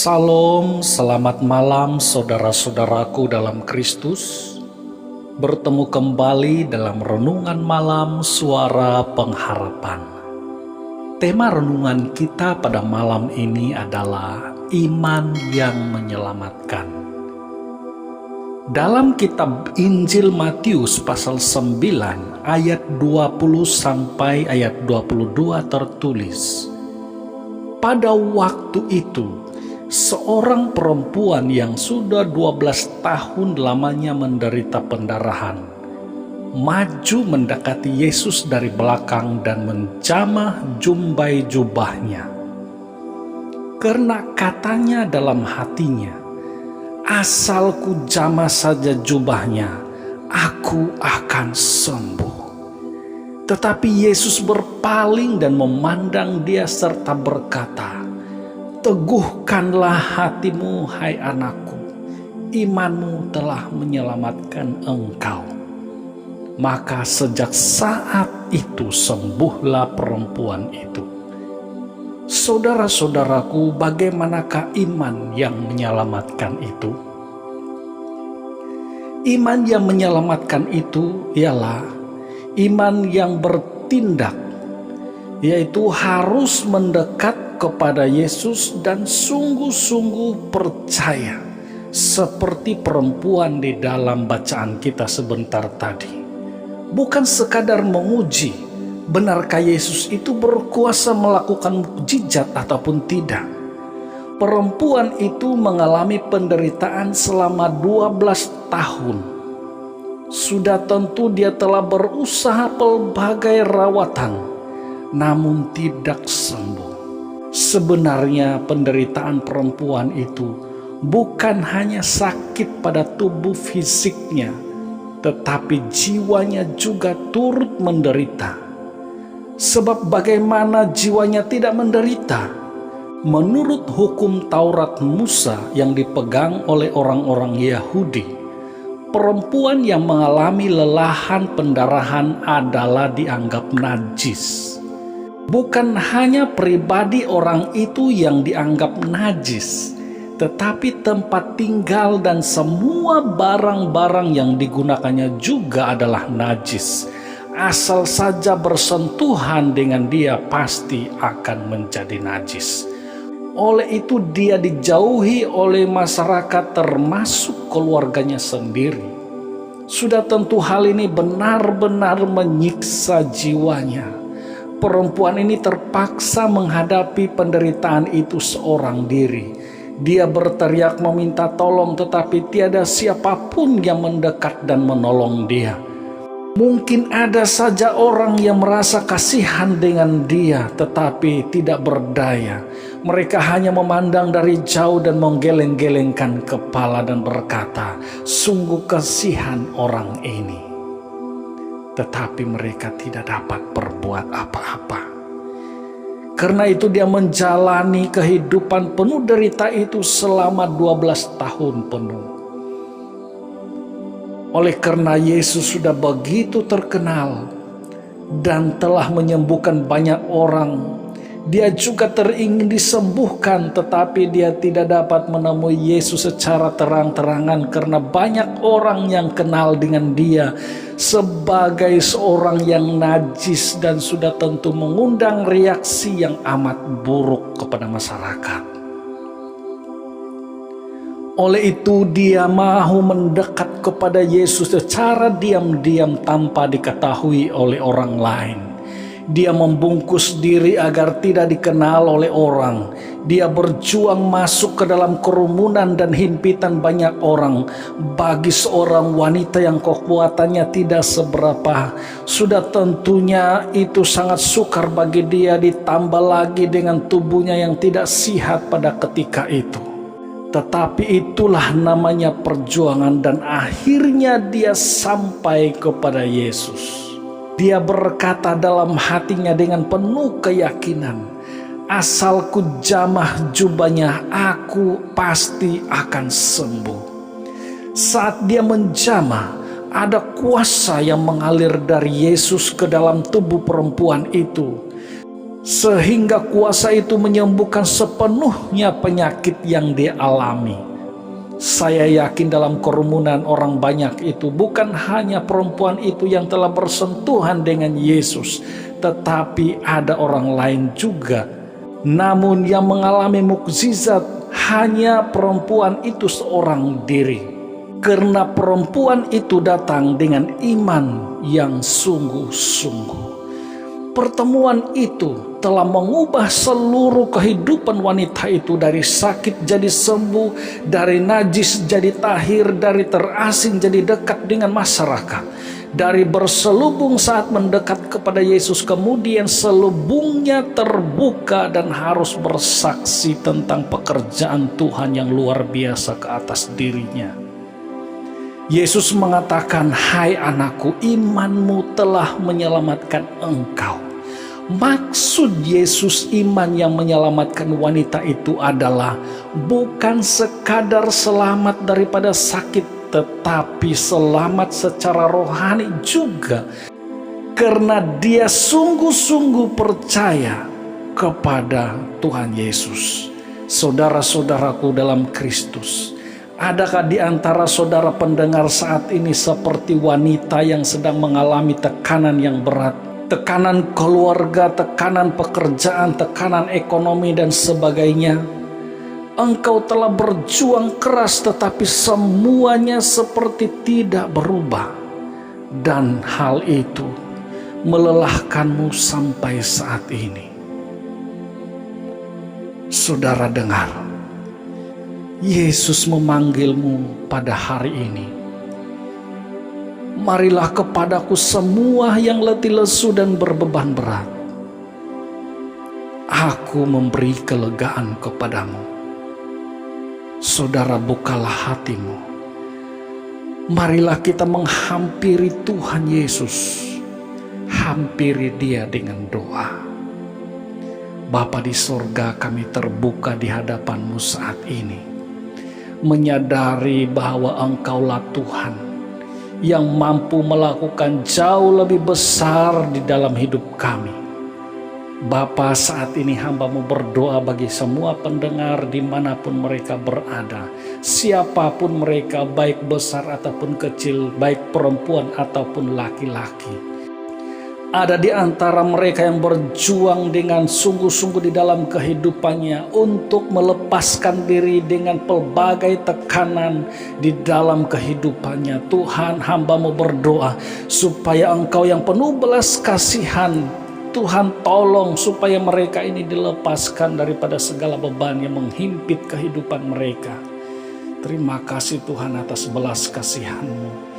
Salam, selamat malam saudara-saudaraku dalam Kristus. Bertemu kembali dalam renungan malam Suara Pengharapan. Tema renungan kita pada malam ini adalah iman yang menyelamatkan. Dalam kitab Injil Matius pasal 9 ayat 20 sampai ayat 22 tertulis, pada waktu itu seorang perempuan yang sudah 12 tahun lamanya menderita pendarahan maju mendekati Yesus dari belakang dan menjamah jumbai jubahnya. Karena katanya dalam hatinya, asal ku jamah saja jubahnya, aku akan sembuh. Tetapi Yesus berpaling dan memandang dia serta berkata, teguhkanlah hatimu, hai anakku, imanmu telah menyelamatkan engkau. Maka sejak saat itu sembuhlah perempuan itu. Saudara-saudaraku, bagaimanakah iman yang menyelamatkan itu? Iman yang menyelamatkan itu ialah iman yang bertindak, yaitu harus mendekat kepada Yesus dan sungguh-sungguh percaya, seperti perempuan di dalam bacaan kita sebentar tadi. Bukan sekadar menguji, benarkah Yesus itu berkuasa melakukan mukjizat ataupun tidak. Perempuan itu mengalami penderitaan selama 12 tahun. Sudah tentu dia telah berusaha pelbagai rawatan, namun tidak sembuh. Sebenarnya penderitaan perempuan itu bukan hanya sakit pada tubuh fisiknya, tetapi jiwanya juga turut menderita. Sebab bagaimana jiwanya tidak menderita? Menurut hukum Taurat Musa yang dipegang oleh orang-orang Yahudi, perempuan yang mengalami lelahan pendarahan adalah dianggap najis. Bukan hanya pribadi orang itu yang dianggap najis, tetapi tempat tinggal dan semua barang-barang yang digunakannya juga adalah najis. Asal saja bersentuhan dengan dia pasti akan menjadi najis. Oleh itu dia dijauhi oleh masyarakat termasuk keluarganya sendiri. Sudah tentu hal ini benar-benar menyiksa jiwanya. Perempuan ini terpaksa menghadapi penderitaan itu seorang diri. Dia berteriak meminta tolong, tetapi tiada siapapun yang mendekat dan menolong dia. Mungkin ada saja orang yang merasa kasihan dengan dia, tetapi tidak berdaya. Mereka hanya memandang dari jauh dan menggeleng-gelengkan kepala dan berkata, sungguh kasihan orang ini. Tetapi mereka tidak dapat berbuat apa-apa. Karena itu dia menjalani kehidupan penuh derita itu selama 12 tahun penuh. Oleh karena Yesus sudah begitu terkenal dan telah menyembuhkan banyak orang, dia juga teringin disembuhkan, tetapi dia tidak dapat menemui Yesus secara terang-terangan karena banyak orang yang kenal dengan dia sebagai seorang yang najis dan sudah tentu mengundang reaksi yang amat buruk kepada masyarakat. Oleh itu dia mau mendekat kepada Yesus secara diam-diam tanpa diketahui oleh orang lain. Dia membungkus diri agar tidak dikenal oleh orang. Dia berjuang masuk ke dalam kerumunan dan himpitan banyak orang. Bagi seorang wanita yang kekuatannya tidak seberapa, sudah tentunya itu sangat sukar bagi dia, ditambah lagi dengan tubuhnya yang tidak sihat pada ketika itu. Tetapi itulah namanya perjuangan dan akhirnya dia sampai kepada Yesus. Dia berkata dalam hatinya dengan penuh keyakinan, asal ku jamah jubahnya, aku pasti akan sembuh. Saat dia menjamah, ada kuasa yang mengalir dari Yesus ke dalam tubuh perempuan itu. sehingga kuasa itu menyembuhkan sepenuhnya penyakit yang dia alami. Saya yakin dalam kerumunan orang banyak itu bukan hanya perempuan itu yang telah bersentuhan dengan Yesus, tetapi ada orang lain juga. Namun yang mengalami mukjizat hanya perempuan itu seorang diri, karena perempuan itu datang dengan iman yang sungguh-sungguh. Pertemuan itu telah mengubah seluruh kehidupan wanita itu, dari sakit jadi sembuh, dari najis jadi tahir, dari terasing jadi dekat dengan masyarakat, dari berselubung saat mendekat kepada Yesus, kemudian selubungnya terbuka dan harus bersaksi tentang pekerjaan Tuhan yang luar biasa ke atas dirinya. Yesus mengatakan, "Hai anakku, imanmu telah menyelamatkan engkau." Maksud Yesus iman yang menyelamatkan wanita itu adalah bukan sekadar selamat daripada sakit, tetapi selamat secara rohani juga, karena dia sungguh-sungguh percaya kepada Tuhan Yesus. Saudara-saudaraku dalam Kristus, adakah di antara saudara pendengar saat ini seperti wanita yang sedang mengalami tekanan yang berat? Tekanan keluarga, tekanan pekerjaan, tekanan ekonomi dan sebagainya. Engkau telah berjuang keras tetapi semuanya seperti tidak berubah. Dan hal itu melelahkanmu sampai saat ini. Saudara dengar, Yesus memanggilmu pada hari ini. Marilah kepadaku semua yang letih lesu dan berbeban berat. Aku memberi kelegaan kepadamu. Saudara, bukalah hatimu. Marilah kita menghampiri Tuhan Yesus. Hampiri Dia dengan doa. Bapa di sorga, kami terbuka di hadapan-Mu saat ini, menyadari bahwa Engkaulah Tuhan yang mampu melakukan jauh lebih besar di dalam hidup kami. Bapa, saat ini hamba-Mu berdoa bagi semua pendengar dimanapun mereka berada, siapapun mereka, baik besar ataupun kecil, baik perempuan ataupun laki-laki. Ada di antara mereka yang berjuang dengan sungguh-sungguh di dalam kehidupannya untuk melepaskan diri dengan pelbagai tekanan di dalam kehidupannya. Tuhan, hamba-Mu berdoa supaya Engkau yang penuh belas kasihan, Tuhan tolong supaya mereka ini dilepaskan daripada segala beban yang menghimpit kehidupan mereka. Terima kasih Tuhan atas belas kasihan-Mu.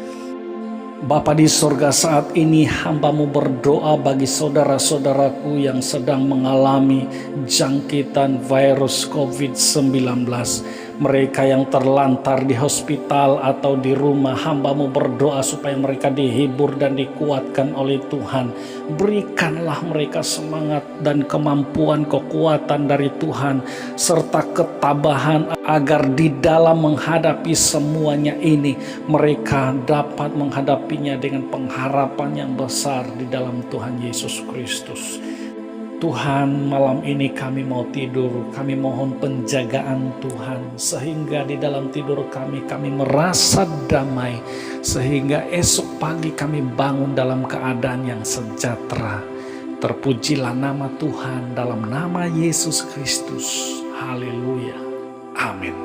Bapa di sorga, saat ini hamba-Mu berdoa bagi saudara-saudaraku yang sedang mengalami jangkitan virus COVID-19. Mereka yang terlantar di hospital atau di rumah, hamba-Mu berdoa supaya mereka dihibur dan dikuatkan oleh Tuhan. Berikanlah mereka semangat dan kemampuan, kekuatan dari Tuhan, serta ketabahan agar di dalam menghadapi semuanya ini, mereka dapat menghadapinya dengan pengharapan yang besar di dalam Tuhan Yesus Kristus. Tuhan, malam ini kami mau tidur, kami mohon penjagaan Tuhan, sehingga di dalam tidur kami merasa damai, sehingga esok pagi kami bangun dalam keadaan yang sejahtera. Terpujilah nama Tuhan dalam nama Yesus Kristus. Haleluya. Amin.